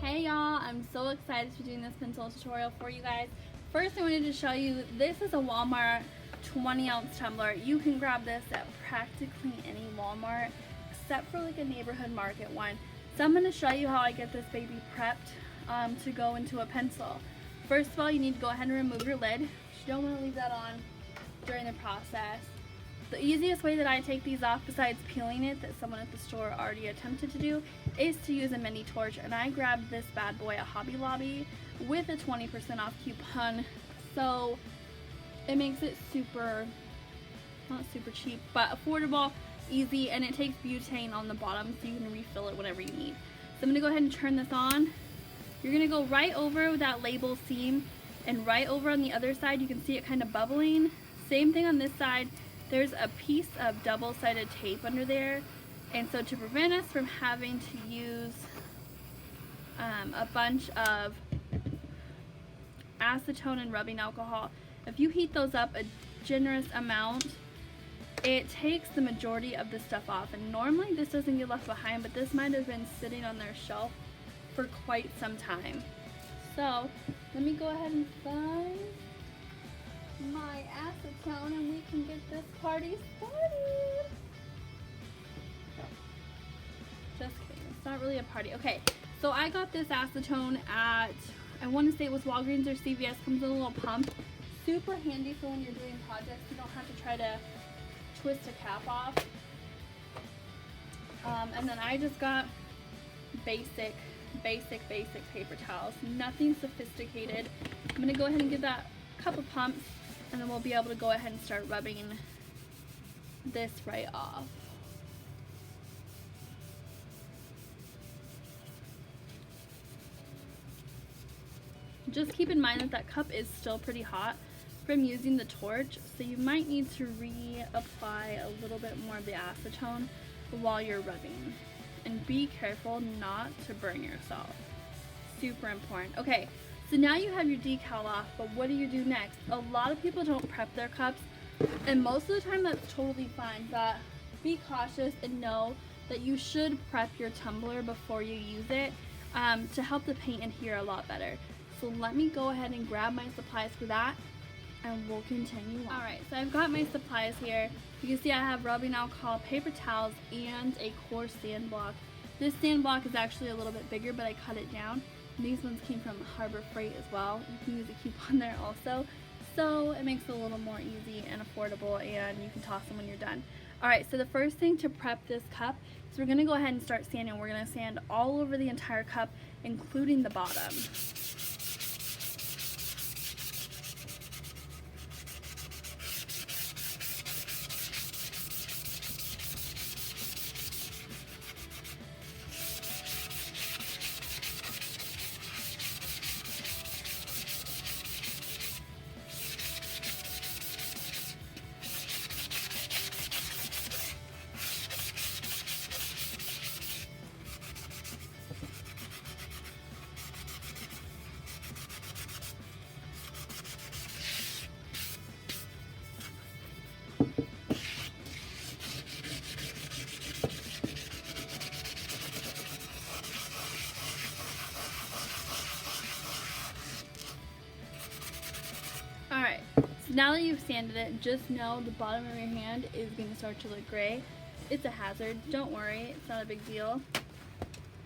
Hey y'all, I'm so excited to be doing this pencil tutorial for you guys. First I wanted to show you, this is a Walmart 20-ounce tumbler. You can grab this at practically any Walmart except for like a neighborhood market one. So I'm going to show you how I get this baby prepped to go into a pencil. First of all, you need to go ahead and remove your lid. You don't want to leave that on during the process. The easiest way that I take these off, besides peeling it, that someone at the store already attempted to do, is to use a mini torch. And I grabbed this bad boy at Hobby Lobby with a 20% off coupon. So it makes it super, not super cheap, but affordable, easy, and it takes butane on the bottom so you can refill it whenever you need. So I'm going to go ahead and turn this on. You're going to go right over that label seam, and right over on the other side you can see it kind of bubbling. Same thing on this side. There's a piece of double-sided tape under there, and so to prevent us from having to use a bunch of acetone and rubbing alcohol, if you heat those up a generous amount, it takes the majority of the stuff off. And normally this doesn't get left behind, but this might have been sitting on their shelf for quite some time. So let me go ahead and find my acetone and we can get this party started. Just kidding, it's not really a party. Okay, so I got this acetone at, I want to say it was Walgreens or CVS. Comes in a little pump. Super handy for when you're doing projects. You don't have to try to twist a cap off. And then I just got basic paper towels. Nothing sophisticated. I'm going to go ahead and give that a couple pumps, and then we'll be able to go ahead and start rubbing this right off. Just keep in mind that that cup is still pretty hot from using the torch, so you might need to reapply a little bit more of the acetone while you're rubbing. And be careful not to burn yourself. Super important. Okay, so now you have your decal off, but what do you do next? A lot of people don't prep their cups, and most of the time that's totally fine, but be cautious and know that you should prep your tumbler before you use it to help the paint adhere a lot better. So let me go ahead and grab my supplies for that, and we'll continue on. Alright, so I've got my supplies here. You can see I have rubbing alcohol, paper towels, and a coarse sand block. This sand block is actually a little bit bigger, but I cut it down. And these ones came from Harbor Freight as well. You can use a coupon there also. So it makes it a little more easy and affordable, and you can toss them when you're done. Alright, so the first thing to prep this cup is we're going to go ahead and start sanding. We're going to sand all over the entire cup, including the bottom. Alright, so now that you've sanded it, just know the bottom of your hand is going to start to look gray. It's a hazard. Don't worry, it's not a big deal.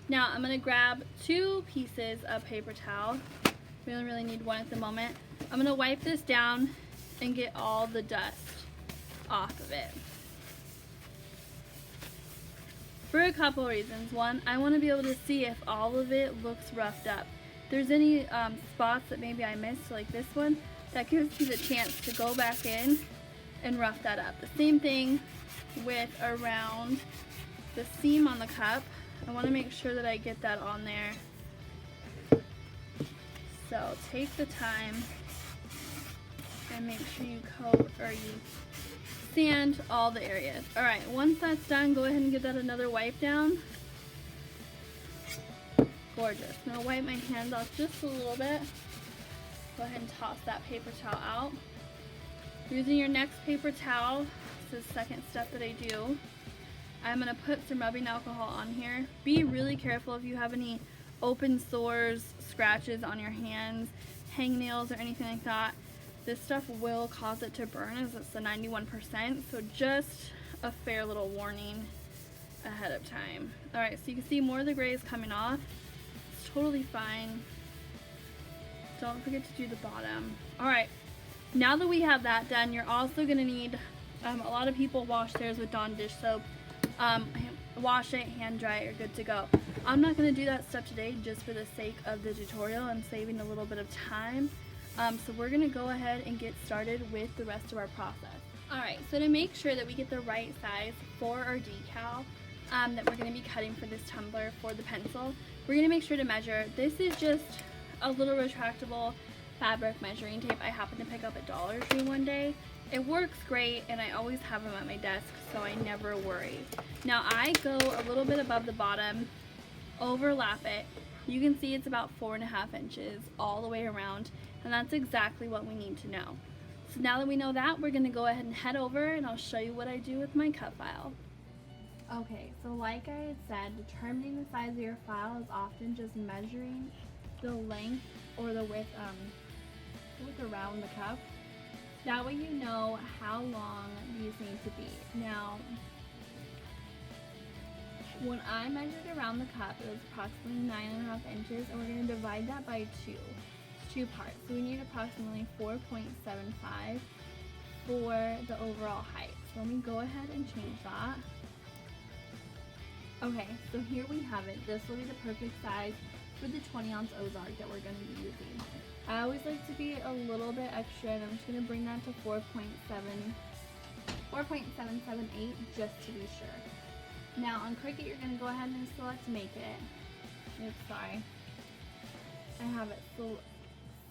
Now I'm going to grab 2 pieces of paper towel. We only really need one at the moment. I'm going to wipe this down and get all the dust off of it. For a couple reasons. One, I want to be able to see if all of it looks roughed up. If there's any spots that maybe I missed, like this one, that gives me the chance to go back in and rough that up. The same thing with around the seam on the cup. I want to make sure that I get that on there. So take the time and make sure you coat or you sand all the areas. Alright, once that's done, go ahead and give that another wipe down. Gorgeous. Now wipe my hands off just a little bit. Go ahead and toss that paper towel out. Using your next paper towel, this is the second step that I do. I'm going to put some rubbing alcohol on here. Be really careful if you have any open sores, scratches on your hands, hangnails, or anything like that, this stuff will cause it to burn, as it's the 91%, so just a fair little warning ahead of time. Alright, so you can see more of the gray is coming off. It's totally fine. Don't forget to do the bottom. Alright, now that we have that done, you're also going to need, a lot of people wash theirs with Dawn dish soap. Wash it, hand dry it, you're good to go. I'm not going to do that stuff today just for the sake of the tutorial and saving a little bit of time. So we're going to go ahead and get started with the rest of our process. Alright, so to make sure that we get the right size for our decal that we're going to be cutting for this tumbler for the pencil, we're going to make sure to measure. This is just a little retractable fabric measuring tape I happened to pick up at Dollar Tree one day. It works great, and I always have them at my desk, so I never worry. Now I go a little bit above the bottom, overlap it. You can see it's about 4.5 inches all the way around, and that's exactly what we need to know. So now that we know that, we're going to go ahead and head over, and I'll show you what I do with my cut file. Okay, so like I had said, determining the size of your file is often just measuring the length or the width around the cup. That way you know how long these need to be. Now, when I measured around the cup, it was approximately 9.5 inches, and we're going to divide that by 2. It's 2 parts. So we need approximately 4.75 for the overall height. So let me go ahead and change that. Okay, so here we have it. This will be the perfect size for the 20-ounce Ozark that we're going to be using. I always like to be a little bit extra, and I'm just going to bring that to 4.778 just to be sure. Now on Cricut, you're going to go ahead and select Make It. Oops, sorry. I have it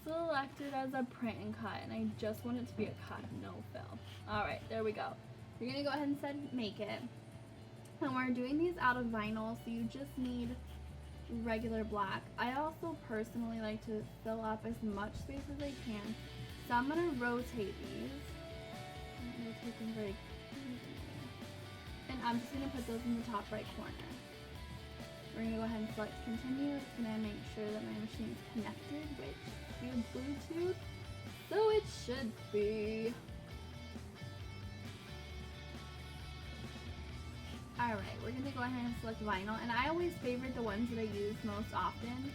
selected as a print and cut, and I just want it to be a cut, no fill. Alright, there we go. You're going to go ahead and set Make It. And we're doing these out of vinyl, so you just need regular black. I also personally like to fill up as much space as I can, so I'm going to rotate these. Rotate them very easily. And I'm just going to put those in the top right corner. We're going to go ahead and select Continue. It's going to make sure that my machine is connected, which via Bluetooth, so it should be. Alright, we're going to go ahead and select vinyl, and I always favorite the ones that I use most often.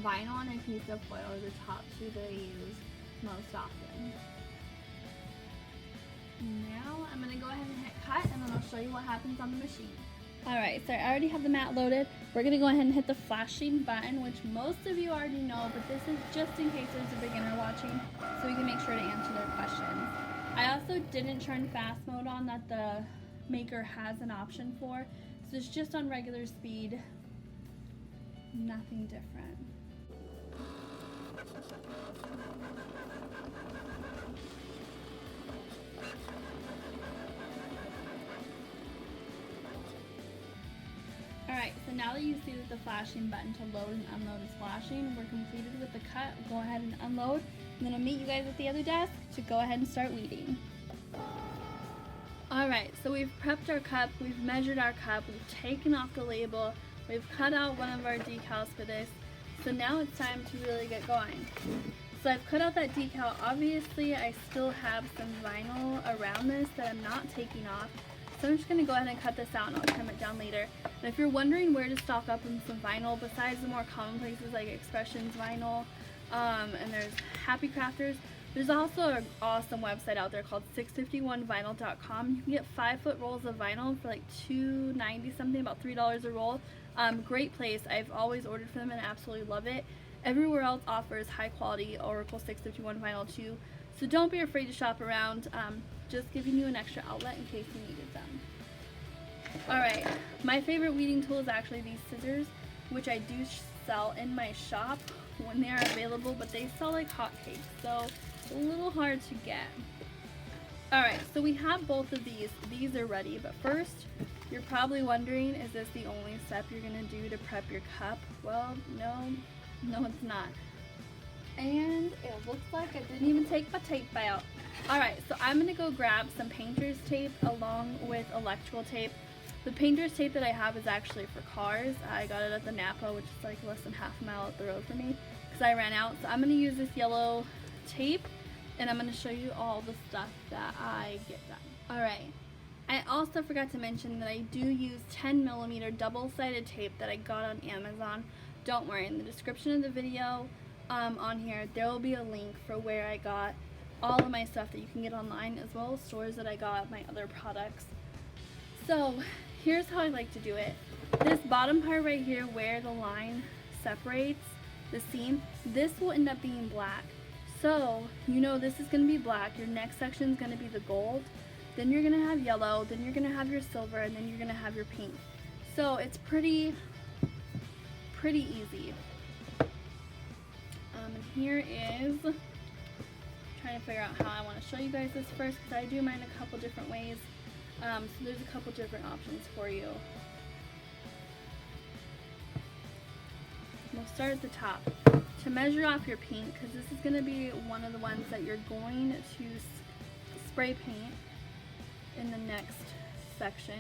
Vinyl and a piece of foil are the top 2 that I use most often. Now I'm going to go ahead and hit cut, and then I'll show you what happens on the machine. Alright, so I already have the mat loaded. We're going to go ahead and hit the flashing button, which most of you already know, but this is just in case there's a beginner watching, so we can make sure to answer their questions. I also didn't turn fast mode on, that the maker has an option for, so it's just on regular speed, nothing different. Alright, so now that you see that the flashing button to load and unload is flashing, we're completed with the cut. We'll go ahead and unload, and then I'll meet you guys at the other desk to go ahead and start weeding. Alright, so we've prepped our cup, we've measured our cup, we've taken off the label, we've cut out one of our decals for this, so now it's time to really get going. So I've cut out that decal. Obviously I still have some vinyl around this that I'm not taking off, so I'm just going to go ahead and cut this out, and I'll trim it down later. And if you're wondering where to stock up on some vinyl, besides the more common places like Expressions Vinyl, and there's Happy Crafters, there's also an awesome website out there called 651vinyl.com. You can get 5-foot rolls of vinyl for like $2.90 something, about $3 a roll. Great place. I've always ordered from them and absolutely love it. Everywhere else offers high quality Oracle 651 vinyl too, so don't be afraid to shop around. Just giving you an extra outlet in case you needed them. Alright, my favorite weeding tool is actually these scissors, which I do sell in my shop when they are available, but they sell like hotcakes, so a little hard to get. Alright, so we have both of these. These are ready, but first, you're probably wondering, is this the only step you're going to do to prep your cup? Well, no, it's not. And it looks like I didn't even take my tape out. Alright, so I'm going to go grab some painter's tape along with electrical tape. The painter's tape that I have is actually for cars. I got it at the Napa, which is like less than half a mile up the road for me, because I ran out. So I'm going to use this yellow tape, and I'm going to show you all the stuff that I get done. Alright, I also forgot to mention that I do use 10mm double-sided tape that I got on Amazon. Don't worry, in the description of the video on here, there will be a link for where I got all of my stuff that you can get online, as well as stores that I got my other products. So here's how I like to do it. This bottom part right here where the line separates the seam, this will end up being black. So you know this is going to be black, your next section is going to be the gold, then you're going to have yellow, then you're going to have your silver, and then you're going to have your pink. So it's pretty easy. And here is, trying to figure out how I want to show you guys this first, because I do mine a couple different ways. So there's a couple different options for you. We'll start at the top. To measure off your pink, because this is going to be one of the ones that you're going to spray paint in the next section.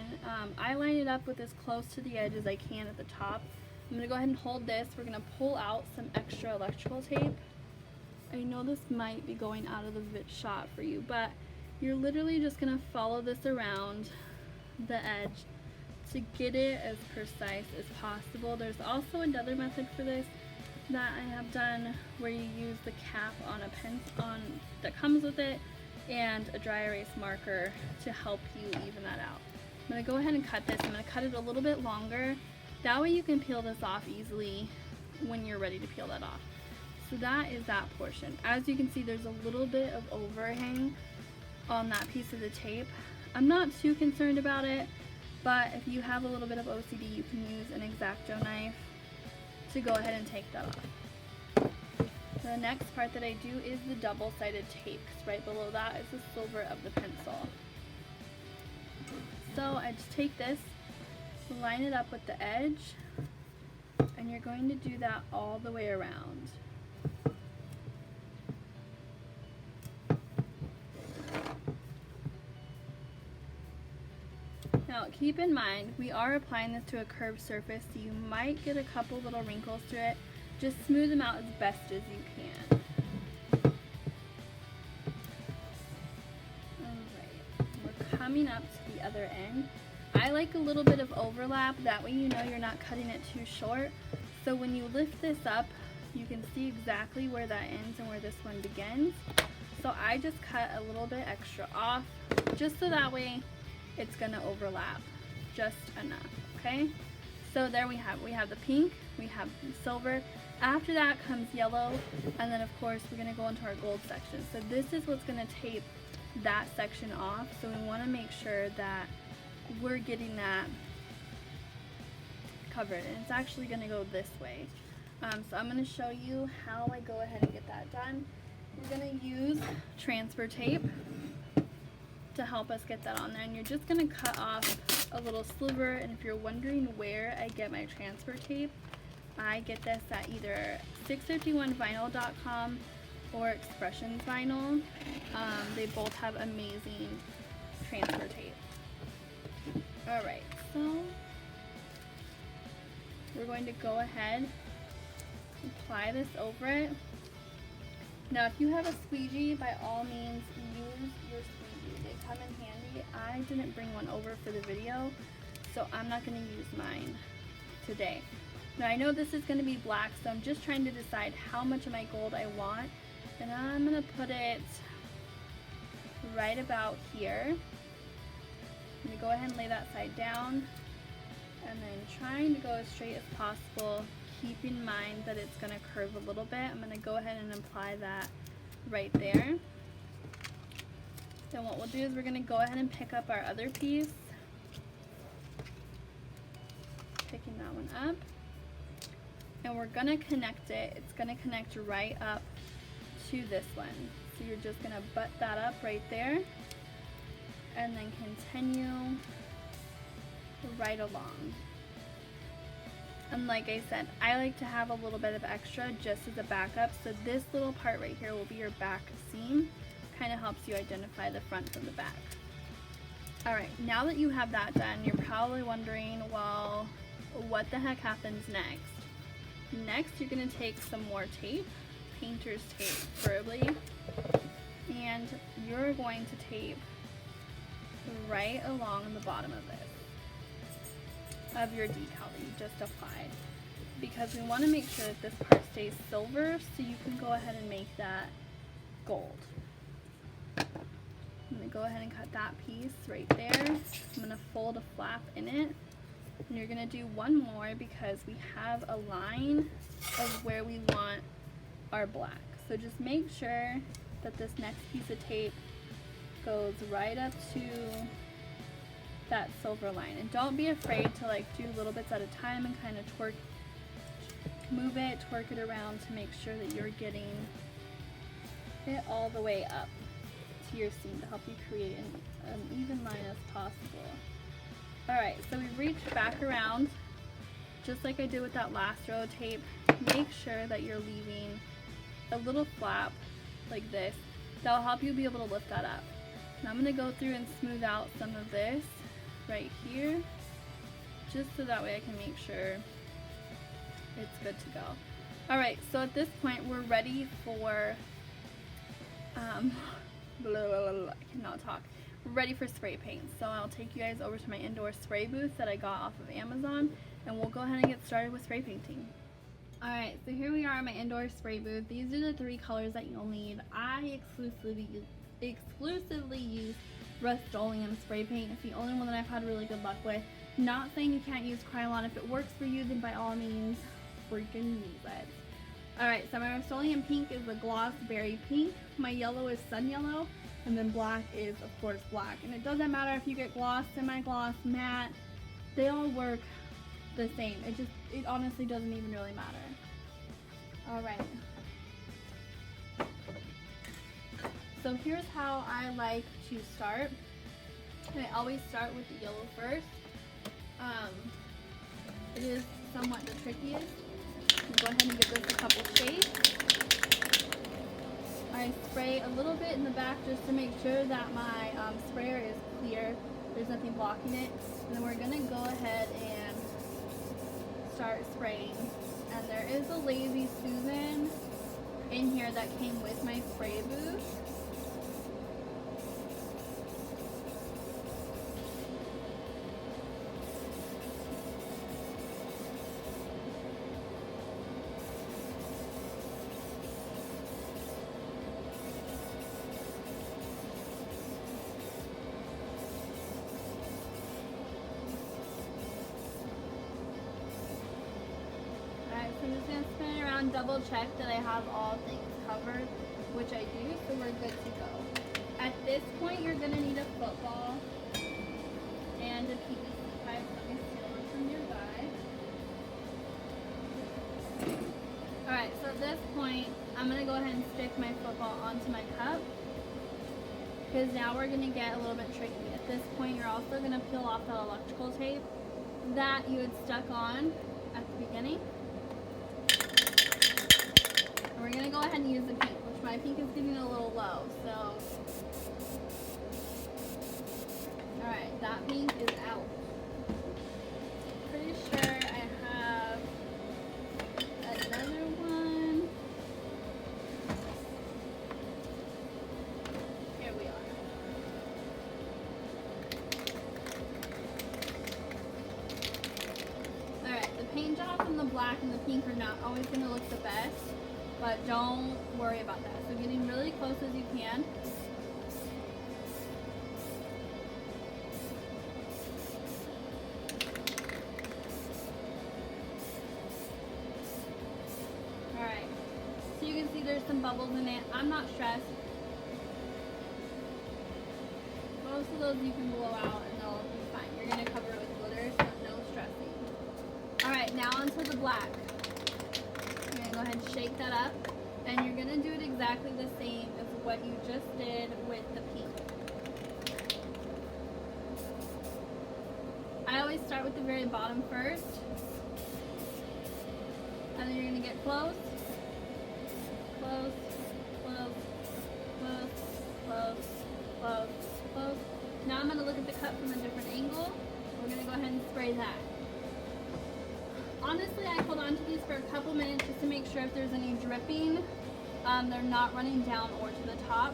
I line it up with as close to the edge as I can at the top. I'm going to go ahead and hold this. We're going to pull out some extra electrical tape. I know this might be going out of the shot for you, but you're literally just going to follow this around the edge to get it as precise as possible. There's also another method for this that I have done where you use the cap on a pen that comes with it and a dry erase marker to help you even that out. I'm going to go ahead and cut this. I'm going to cut it a little bit longer. That way you can peel this off easily when you're ready to peel that off. So that is that portion. As you can see, there's a little bit of overhang on that piece of the tape. I'm not too concerned about it, but if you have a little bit of OCD, you can use an X-Acto knife to go ahead and take that off. The next part that I do is the double-sided tape, because right below that is the silver of the pencil. So I just take this, line it up with the edge, and you're going to do that all the way around. Now keep in mind, we are applying this to a curved surface, so you might get a couple little wrinkles to it. Just smooth them out as best as you can. Alright, we're coming up to the other end. I like a little bit of overlap, that way you know you're not cutting it too short. So when you lift this up, you can see exactly where that ends and where this one begins. So I just cut a little bit extra off, just so that way it's gonna overlap just enough, okay? So there we have the pink, we have the silver. After that comes yellow, and then of course we're gonna go into our gold section. So this is what's gonna tape that section off. So we wanna make sure that we're getting that covered, and it's actually gonna go this way. So I'm gonna show you how I go ahead and get that done. We're gonna use transfer tape to help us get that on there, and you're just going to cut off a little sliver. And if you're wondering where I get my transfer tape, I get this at either 651vinyl.com or Expressions Vinyl. They both have amazing transfer tape. Alright, so we're going to go ahead and apply this over it. Now if you have a squeegee, by all means use your squeegee. They come in handy. I didn't bring one over for the video, so I'm not going to use mine today. Now I know this is going to be black, so I'm just trying to decide how much of my gold I want, and I'm going to put it right about here. I'm going to go ahead and lay that side down, and then trying to go as straight as possible. Keep in mind that it's going to curve a little bit. I'm going to go ahead and apply that right there. Then what we'll do is we're going to go ahead and pick up our other piece. Picking that one up. And we're going to connect it. It's going to connect right up to this one. So you're just going to butt that up right there. And then continue right along. And like I said, I like to have a little bit of extra just as a backup. So this little part right here will be your back seam. Kind of helps you identify the front from the back. Alright, now that you have that done, you're probably wondering, well, what the heck happens next? Next, you're going to take some more tape, painter's tape preferably, and you're going to tape right along the bottom of this, of your decal that you just applied, because we want to make sure that this part stays silver so you can go ahead and make that gold. I'm going to go ahead and cut that piece right there. I'm going to fold a flap in it. And you're going to do one more because we have a line of where we want our black. So just make sure that this next piece of tape goes right up to that silver line. And don't be afraid to like do little bits at a time and kind of move it, twerk it around to make sure that you're getting it all the way up to your seam to help you create an even line as possible. Alright, so we've reached back around just like I did with that last row of tape. Make sure that you're leaving a little flap like this. That'll help you be able to lift that up. Now I'm going to go through and smooth out some of this right here, just so that way I can make sure it's good to go. Alright, so at this point we're ready for I cannot talk. We're ready for spray paint. So I'll take you guys over to my indoor spray booth that I got off of Amazon, and we'll go ahead and get started with spray painting. Alright, so here we are at my indoor spray booth. These are the 3 colors that you'll need. I exclusively use Rust-Oleum spray paint. It's the only one that I've had really good luck with. Not saying you can't use Krylon. If it works for you, then by all means, freaking use it. Alright, so my Rust-Oleum pink is the gloss berry pink. My yellow is sun yellow. And then black is, of course, black. And it doesn't matter if you get gloss, semi-gloss, matte. They all work the same. It honestly doesn't even really matter. Alright. So here's how I like to start. I always start with the yellow first. It is somewhat the trickiest. Go ahead and give this a couple shades. I spray a little bit in the back just to make sure that my sprayer is clear. There's nothing blocking it. And then we're going to go ahead and start spraying. And there is a Lazy Susan in here that came with my spray booth. I'm just going to spin it around, double check that I have all things covered, which I do, so we're good to go. At this point, you're going to need a football and a PVC pipe. Let me steal it from your guy. Alright, so at this point, I'm going to go ahead and stick my football onto my cup, because now we're going to get a little bit tricky. At this point, you're also going to peel off that electrical tape that you had stuck on at the beginning. We're going to go ahead and use the pink, which my pink is getting a little low, so. Alright, that pink is out. Pretty sure I have another one. Here we are. Alright, the paint jobs on the black and the pink are not always going to look the best. But don't worry about that. So getting really close as you can. Alright. So you can see there's some bubbles in it. I'm not stressed. Most of those you can blow out and they'll be fine. You're going to cover it with glitter, so no stressing. Alright, now onto the black. Go ahead and shake that up, and you're going to do it exactly the same as what you just did with the pink. I always start with the very bottom first, and then you're going to get close, close, close, close, close, close, close, Now I'm going to look at the cup from a different angle. We're going to go ahead and spray that. Honestly, I hold on to these for a couple minutes just to make sure if there's any dripping, they're not running down or to the top.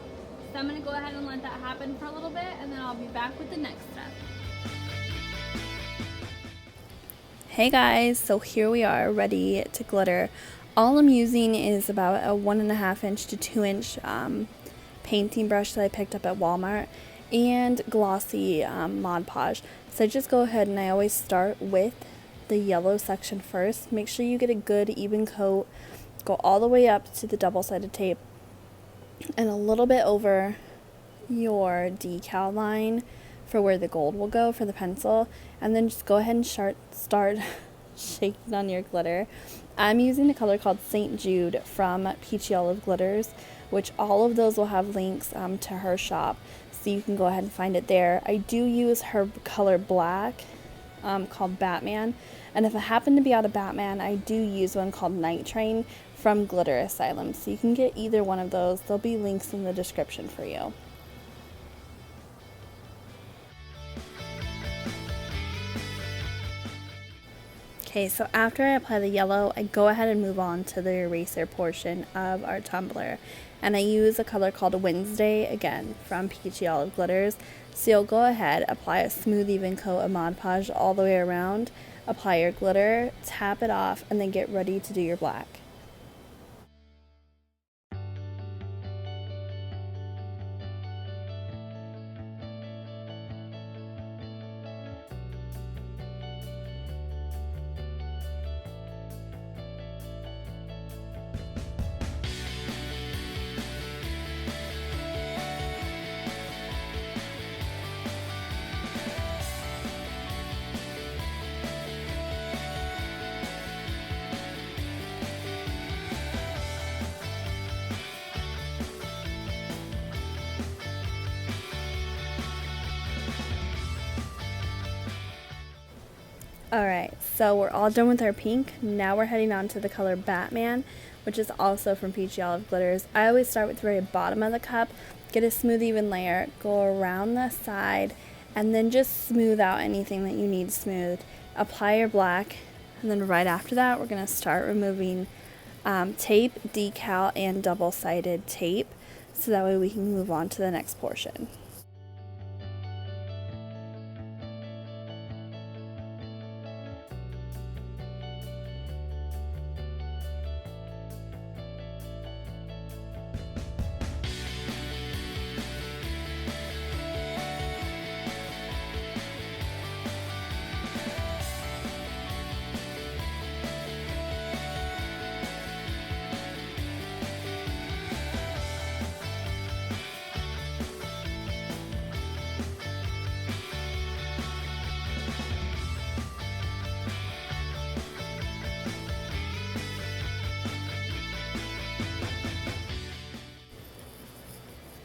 So I'm going to go ahead and let that happen for a little bit, and then I'll be back with the next step. Hey guys, so here we are ready to glitter. All I'm using is about a 1.5 inch to 2 inch painting brush that I picked up at Walmart, and glossy Mod Podge. So I just go ahead and I always start with the yellow section first. Make sure you get a good even coat. Go all the way up to the double-sided tape and a little bit over your decal line for where the gold will go for the pencil, and then just go ahead and start shaking on your glitter. I'm using a color called St. Jude from Peachy Olive Glitters, which all of those will have links to her shop, so you can go ahead and find it there. I do use her color black called Batman, and if I happen to be out of Batman, I do use one called Night Train from Glitter Asylum, so you can get either one of those. There'll be links in the description for you. Okay, so after I apply the yellow, I go ahead and move on to the eraser portion of our tumbler. And I use a color called Wednesday, again, from Peachy Olive Glitters. So you'll go ahead, apply a smooth even coat of Mod Podge all the way around, apply your glitter, tap it off, and then get ready to do your black. Alright, so we're all done with our pink. Now we're heading on to the color Batman, which is also from Peachy Olive Glitters. I always start with the very bottom of the cup, get a smooth even layer, go around the side, and then just smooth out anything that you need smoothed. Apply your black, and then right after that we're going to start removing tape, decal, and double-sided tape, so that way we can move on to the next portion.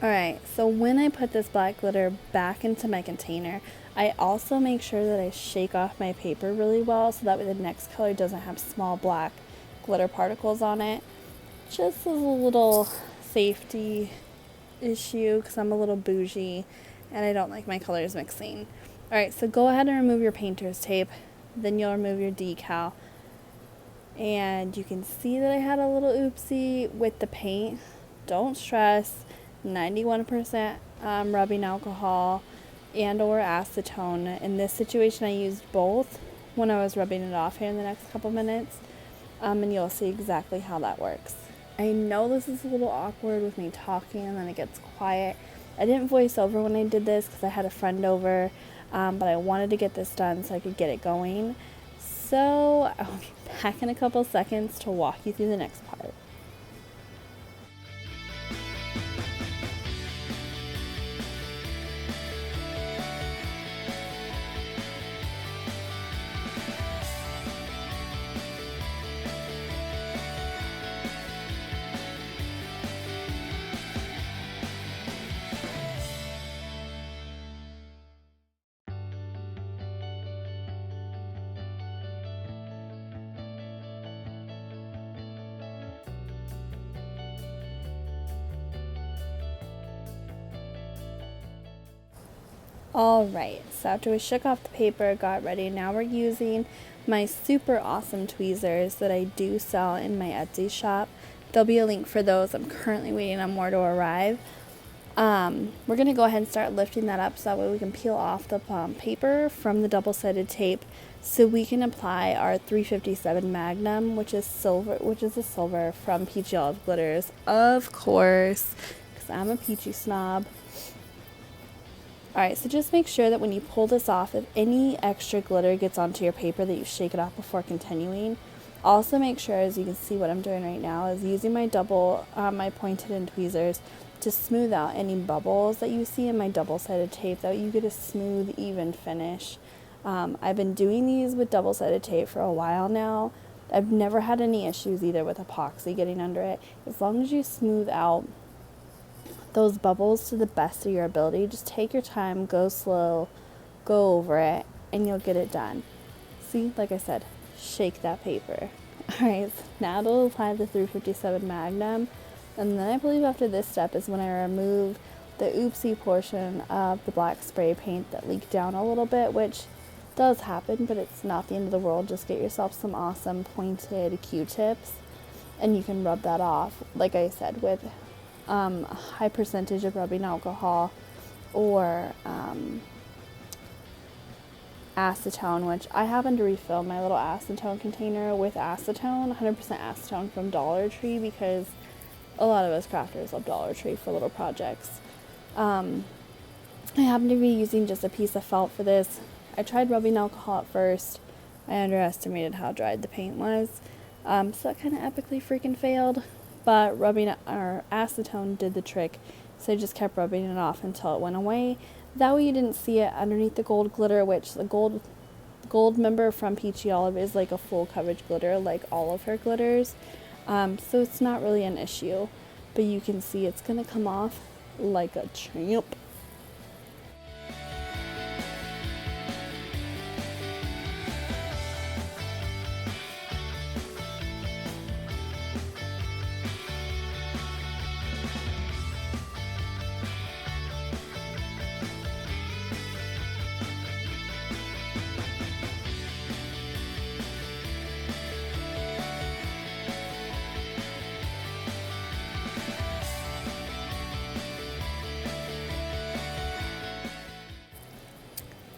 Alright, so when I put this black glitter back into my container, I also make sure that I shake off my paper really well, so that way the next color doesn't have small black glitter particles on it. Just as a little safety issue, because I'm a little bougie and I don't like my colors mixing. Alright, so go ahead and remove your painter's tape, then you'll remove your decal. And you can see that I had a little oopsie with the paint. Don't stress. 91% rubbing alcohol and or acetone. In this situation I used both when I was rubbing it off here in the next couple minutes, and you'll see exactly how that works. I know this is a little awkward with me talking and then it gets quiet. I didn't voice over when I did this because I had a friend over, but I wanted to get this done so I could get it going. So I'll be back in a couple seconds to walk you through the next part. Alright, so after we shook off the paper, got ready, now we're using my super awesome tweezers that I do sell in my Etsy shop. There'll be a link for those. I'm currently waiting on more to arrive. We're going to go ahead and start lifting that up so that way we can peel off the paper from the double-sided tape so we can apply our 357 Magnum, which is a silver from Peachy Olive Glitters, of course, because I'm a peachy snob. Alright, so just make sure that when you pull this off, if any extra glitter gets onto your paper, that you shake it off before continuing. Also make sure, as you can see what I'm doing right now, is using my my pointed end tweezers to smooth out any bubbles that you see in my double-sided tape, that way you get a smooth, even finish. I've been doing these with double-sided tape for a while now. I've never had any issues either with epoxy getting under it. As long as you smooth out those bubbles to the best of your ability, just take your time, go slow, go over it, and you'll get it done. See, like I said, shake that paper. Alright, so now to apply the 357 Magnum, and then I believe after this step is when I remove the oopsie portion of the black spray paint that leaked down a little bit, which does happen, but it's not the end of the world. Just get yourself some awesome pointed Q-tips, and you can rub that off, like I said, with a high percentage of rubbing alcohol or acetone, which I happen to refill my little acetone container with acetone, 100% acetone from Dollar Tree, because a lot of us crafters love Dollar Tree for little projects. I happen to be using just a piece of felt for this. I tried rubbing alcohol at first. I underestimated how dried the paint was, so that kind of epically freaking failed. But rubbing our acetone did the trick, so I just kept rubbing it off until it went away. That way you didn't see it underneath the gold glitter, which the Goldmember from Peachy Olive is like a full coverage glitter, like all of her glitters. So it's not really an issue, but you can see it's gonna come off like a champ.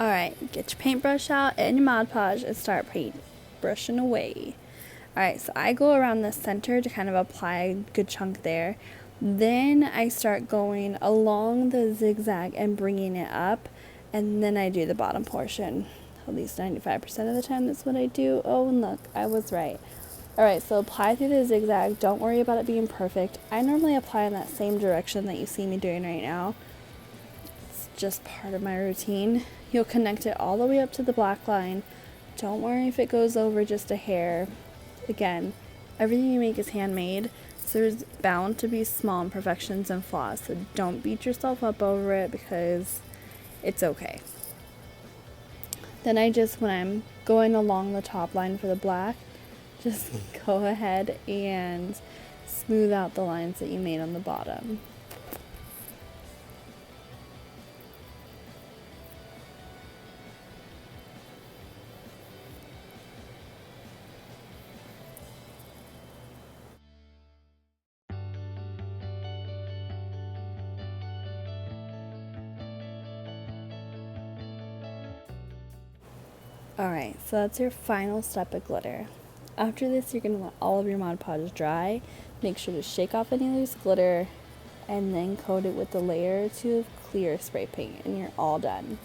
Alright, get your paintbrush out and your Mod Podge and start paint brushing away. Alright, so I go around the center to kind of apply a good chunk there. Then I start going along the zigzag and bringing it up, and then I do the bottom portion. At least 95% of the time that's what I do. Oh, and look, I was right. Alright, so apply through the zigzag. Don't worry about it being perfect. I normally apply in that same direction that you see me doing right now. It's just part of my routine. You'll connect it all the way up to the black line. Don't worry if it goes over just a hair. Again, everything you make is handmade, so there's bound to be small imperfections and flaws, so don't beat yourself up over it because it's okay. Then when I'm going along the top line for the black, just go ahead and smooth out the lines that you made on the bottom. Alright, so that's your final step of glitter. After this, you're going to let all of your Mod Podge dry. Make sure to shake off any loose glitter and then coat it with a layer or two of clear spray paint, and you're all done.